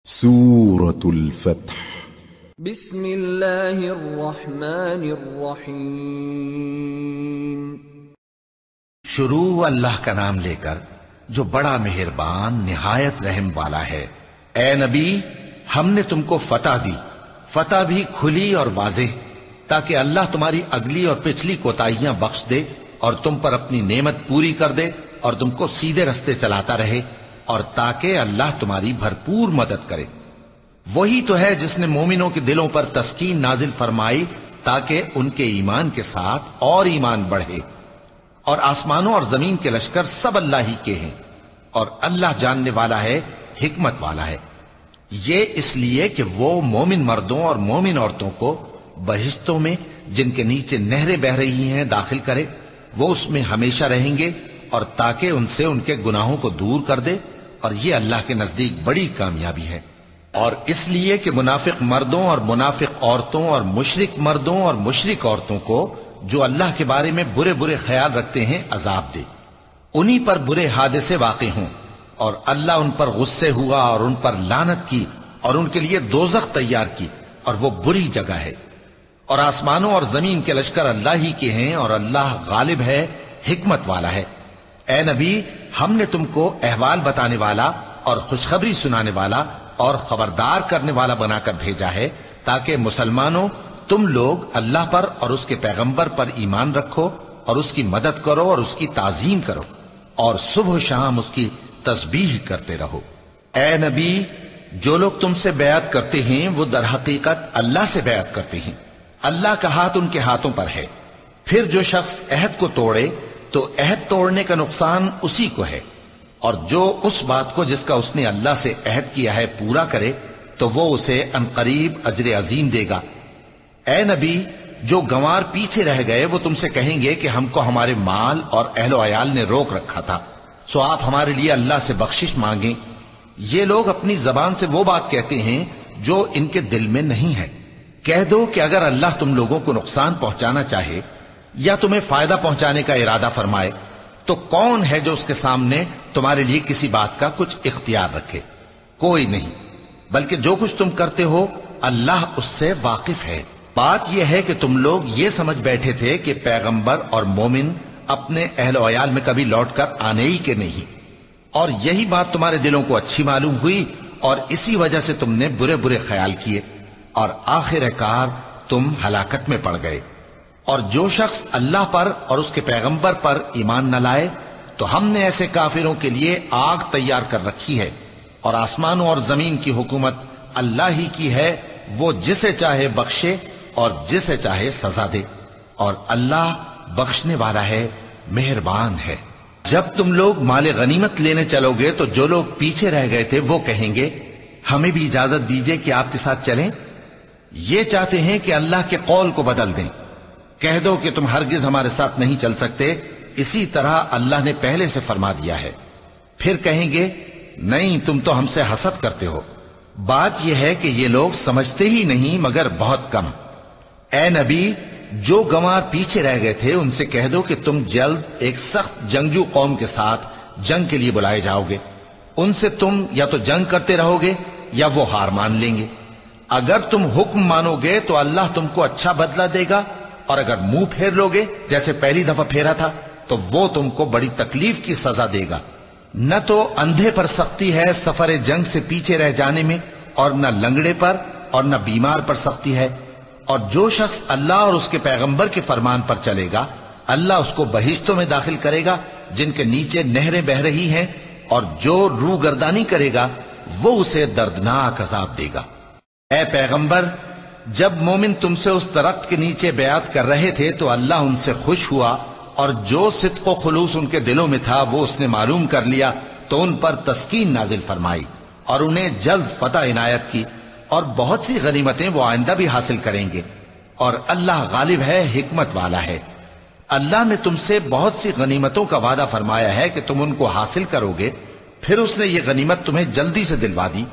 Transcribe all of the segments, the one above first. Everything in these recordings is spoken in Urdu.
سورة الفتح بسم اللہ الرحمن الرحیم شروع اللہ کا نام لے کر جو بڑا مہربان نہایت رحم والا ہے۔ اے نبی، ہم نے تم کو فتح دی، فتح بھی کھلی اور واضح، تاکہ اللہ تمہاری اگلی اور پچھلی کوتاہیاں بخش دے اور تم پر اپنی نعمت پوری کر دے اور تم کو سیدھے رستے چلاتا رہے، اور تاکہ اللہ تمہاری بھرپور مدد کرے۔ وہی تو ہے جس نے مومنوں کے دلوں پر تسکین نازل فرمائی تاکہ ان کے ایمان کے ساتھ اور ایمان بڑھے، اور آسمانوں اور زمین کے لشکر سب اللہ ہی کے ہیں، اور اللہ جاننے والا ہے، حکمت والا ہے۔ یہ اس لیے کہ وہ مومن مردوں اور مومن عورتوں کو بہشتوں میں جن کے نیچے نہریں بہہ رہی ہیں داخل کرے، وہ اس میں ہمیشہ رہیں گے، اور تاکہ ان سے ان کے گناہوں کو دور کر دے، اور یہ اللہ کے نزدیک بڑی کامیابی ہے۔ اور اس لیے کہ منافق مردوں اور منافق عورتوں اور مشرک مردوں اور مشرک عورتوں کو جو اللہ کے بارے میں برے برے خیال رکھتے ہیں عذاب دے، انہی پر برے حادثے واقع ہوں، اور اللہ ان پر غصے ہوا اور ان پر لعنت کی اور ان کے لیے دوزخ تیار کی، اور وہ بری جگہ ہے۔ اور آسمانوں اور زمین کے لشکر اللہ ہی کے ہیں، اور اللہ غالب ہے، حکمت والا ہے۔ اے نبی، ہم نے تم کو احوال بتانے والا اور خوشخبری سنانے والا اور خبردار کرنے والا بنا کر بھیجا ہے، تاکہ مسلمانوں تم لوگ اللہ پر اور اس کے پیغمبر پر ایمان رکھو اور اس کی مدد کرو اور اس کی تعظیم کرو، اور صبح و شام اس کی تسبیح کرتے رہو۔ اے نبی، جو لوگ تم سے بیعت کرتے ہیں وہ در حقیقت اللہ سے بیعت کرتے ہیں، اللہ کا ہاتھ ان کے ہاتھوں پر ہے۔ پھر جو شخص عہد کو توڑے تو عہد توڑنے کا نقصان اسی کو ہے، اور جو اس بات کو جس کا اس نے اللہ سے عہد کیا ہے پورا کرے تو وہ اسے عنقریب اجر عظیم دے گا۔ اے نبی، جو گنوار پیچھے رہ گئے وہ تم سے کہیں گے کہ ہم کو ہمارے مال اور اہل و عیال نے روک رکھا تھا، سو آپ ہمارے لیے اللہ سے بخشش مانگیں۔ یہ لوگ اپنی زبان سے وہ بات کہتے ہیں جو ان کے دل میں نہیں ہے۔ کہہ دو کہ اگر اللہ تم لوگوں کو نقصان پہنچانا چاہے یا تمہیں فائدہ پہنچانے کا ارادہ فرمائے تو کون ہے جو اس کے سامنے تمہارے لیے کسی بات کا کچھ اختیار رکھے؟ کوئی نہیں، بلکہ جو کچھ تم کرتے ہو اللہ اس سے واقف ہے۔ بات یہ ہے کہ تم لوگ یہ سمجھ بیٹھے تھے کہ پیغمبر اور مومن اپنے اہل و عیال میں کبھی لوٹ کر آنے ہی کے نہیں، اور یہی بات تمہارے دلوں کو اچھی معلوم ہوئی اور اسی وجہ سے تم نے برے برے خیال کیے، اور آخر کار تم ہلاکت میں پڑ گئے۔ اور جو شخص اللہ پر اور اس کے پیغمبر پر ایمان نہ لائے تو ہم نے ایسے کافروں کے لیے آگ تیار کر رکھی ہے، اور آسمانوں اور زمین کی حکومت اللہ ہی کی ہے، وہ جسے چاہے بخشے اور جسے چاہے سزا دے، اور اللہ بخشنے والا ہے، مہربان ہے۔ جب تم لوگ مال غنیمت لینے چلو گے تو جو لوگ پیچھے رہ گئے تھے وہ کہیں گے ہمیں بھی اجازت دیجئے کہ آپ کے ساتھ چلیں۔ یہ چاہتے ہیں کہ اللہ کے قول کو بدل دیں۔ کہہ دو کہ تم ہرگز ہمارے ساتھ نہیں چل سکتے، اسی طرح اللہ نے پہلے سے فرما دیا ہے۔ پھر کہیں گے نہیں، تم تو ہم سے حسد کرتے ہو۔ بات یہ ہے کہ یہ لوگ سمجھتے ہی نہیں مگر بہت کم۔ اے نبی، جو گنوار پیچھے رہ گئے تھے ان سے کہہ دو کہ تم جلد ایک سخت جنگجو قوم کے ساتھ جنگ کے لیے بلائے جاؤ گے، ان سے تم یا تو جنگ کرتے رہو گے یا وہ ہار مان لیں گے۔ اگر تم حکم مانو گے تو اللہ تم کو اچھا بدلہ دے گا، اور اگر منہ پھیر لو گے جیسے پہلی دفعہ پھیرا تھا تو وہ تم کو بڑی تکلیف کی سزا دے گا۔ نہ تو اندھے پر سختی ہے سفر جنگ سے پیچھے رہ جانے میں، اور نہ لنگڑے پر اور نہ بیمار پر سختی ہے۔ اور جو شخص اللہ اور اس کے پیغمبر کے فرمان پر چلے گا اللہ اس کو بہشتوں میں داخل کرے گا جن کے نیچے نہریں بہہ رہی ہیں، اور جو روگردانی کرے گا وہ اسے دردناک عذاب دے گا۔ اے پیغمبر، جب مومن تم سے اس درخت کے نیچے بیعت کر رہے تھے تو اللہ ان سے خوش ہوا، اور جو صدق و خلوص ان کے دلوں میں تھا وہ اس نے معلوم کر لیا تو ان پر تسکین نازل فرمائی اور انہیں جلد فتح عنایت کی، اور بہت سی غنیمتیں وہ آئندہ بھی حاصل کریں گے، اور اللہ غالب ہے، حکمت والا ہے۔ اللہ نے تم سے بہت سی غنیمتوں کا وعدہ فرمایا ہے کہ تم ان کو حاصل کرو گے، پھر اس نے یہ غنیمت تمہیں جلدی سے دلوا دی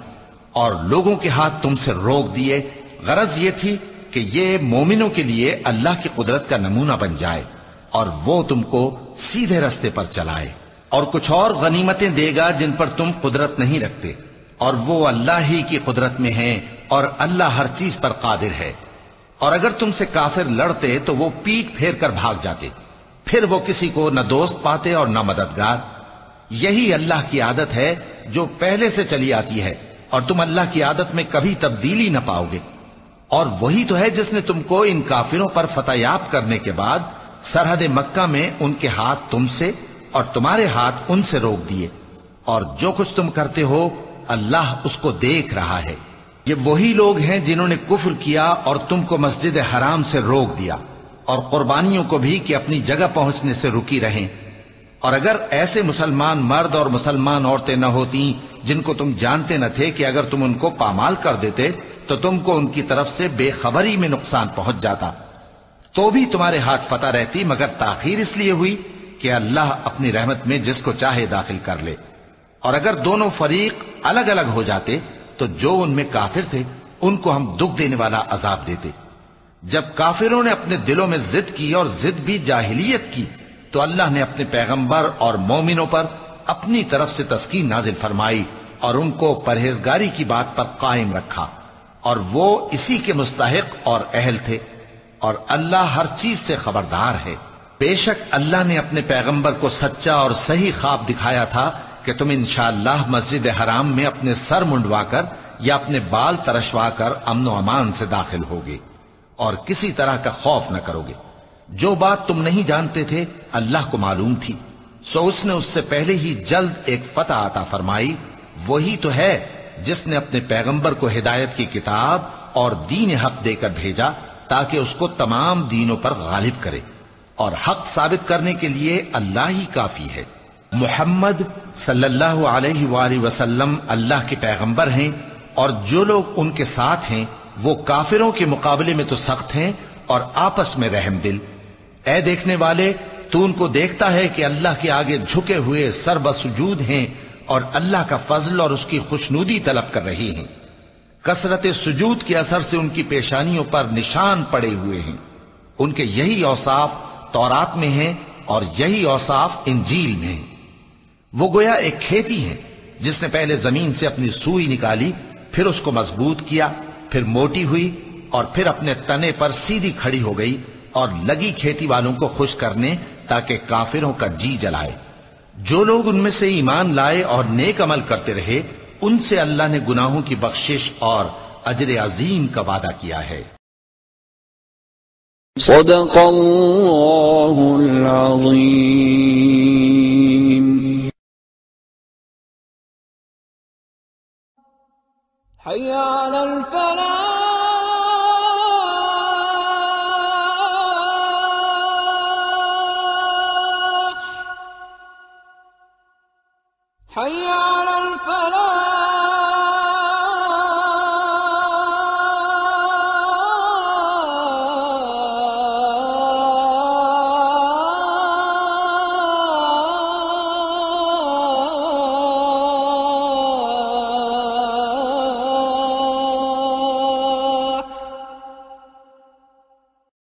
اور لوگوں کے ہاتھ تم سے روک دیے۔ غرض یہ تھی کہ یہ مومنوں کے لیے اللہ کی قدرت کا نمونہ بن جائے اور وہ تم کو سیدھے رستے پر چلائے، اور کچھ اور غنیمتیں دے گا جن پر تم قدرت نہیں رکھتے، اور وہ اللہ ہی کی قدرت میں ہیں اور اللہ ہر چیز پر قادر ہے۔ اور اگر تم سے کافر لڑتے تو وہ پیٹ پھیر کر بھاگ جاتے، پھر وہ کسی کو نہ دوست پاتے اور نہ مددگار۔ یہی اللہ کی عادت ہے جو پہلے سے چلی آتی ہے، اور تم اللہ کی عادت میں کبھی تبدیلی نہ پاؤ گے۔ اور وہی تو ہے جس نے تم کو ان کافروں پر فتح یاب کرنے کے بعد سرحد مکہ میں ان کے ہاتھ تم سے اور تمہارے ہاتھ ان سے روک دیے، اور جو کچھ تم کرتے ہو اللہ اس کو دیکھ رہا ہے۔ یہ وہی لوگ ہیں جنہوں نے کفر کیا اور تم کو مسجد حرام سے روک دیا، اور قربانیوں کو بھی کہ اپنی جگہ پہنچنے سے رکی رہیں۔ اور اگر ایسے مسلمان مرد اور مسلمان عورتیں نہ ہوتی جن کو تم جانتے نہ تھے کہ اگر تم ان کو پامال کر دیتے تو تم کو ان کی طرف سے بے خبری میں نقصان پہنچ جاتا، تو بھی تمہارے ہاتھ فتح رہتی، مگر تاخیر اس لیے ہوئی کہ اللہ اپنی رحمت میں جس کو چاہے داخل کر لے۔ اور اگر دونوں فریق الگ الگ ہو جاتے تو جو ان میں کافر تھے ان کو ہم دکھ دینے والا عذاب دیتے۔ جب کافروں نے اپنے دلوں میں ضد کی، اور ضد بھی جاہلیت کی، تو اللہ نے اپنے پیغمبر اور مومنوں پر اپنی طرف سے تسکین نازل فرمائی اور ان کو پرہیزگاری کی بات پر قائم رکھا، اور وہ اسی کے مستحق اور اہل تھے، اور اللہ ہر چیز سے خبردار ہے۔ بے شک اللہ نے اپنے پیغمبر کو سچا اور صحیح خواب دکھایا تھا کہ تم انشاءاللہ مسجد حرام میں اپنے سر منڈوا کر یا اپنے بال ترشوا کر امن و امان سے داخل ہوگے اور کسی طرح کا خوف نہ کرو گے۔ جو بات تم نہیں جانتے تھے اللہ کو معلوم تھی، سو اس نے اس سے پہلے ہی جلد ایک فتح عطا فرمائی۔ وہی تو ہے جس نے اپنے پیغمبر کو ہدایت کی کتاب اور دین حق دے کر بھیجا تاکہ اس کو تمام دینوں پر غالب کرے، اور حق ثابت کرنے کے لیے اللہ ہی کافی ہے۔ محمد صلی اللہ علیہ وآلہ وسلم اللہ کے پیغمبر ہیں، اور جو لوگ ان کے ساتھ ہیں وہ کافروں کے مقابلے میں تو سخت ہیں اور آپس میں رحم دل۔ اے دیکھنے والے، تو ان کو دیکھتا ہے کہ اللہ کے آگے جھکے ہوئے سر بسجود ہیں اور اللہ کا فضل اور اس کی خوشنودی طلب کر رہی ہیں۔ کثرت سجود کے اثر سے ان کی پیشانیوں پر نشان پڑے ہوئے ہیں۔ ان کے یہی اوصاف تورات میں ہیں اور یہی اوصاف انجیل میں ہیں۔ وہ گویا ایک کھیتی ہے جس نے پہلے زمین سے اپنی سوئی نکالی، پھر اس کو مضبوط کیا، پھر موٹی ہوئی، اور پھر اپنے تنے پر سیدھی کھڑی ہو گئی، اور لگی کھیتی والوں کو خوش کرنے تاکہ کافروں کا جی جلائے۔ جو لوگ ان میں سے ایمان لائے اور نیک عمل کرتے رہے ان سے اللہ نے گناہوں کی بخشش اور اجر عظیم کا وعدہ کیا ہے۔ صدق اللہ العظیم۔ حی علی الفلاح، حی علی الفلاح۔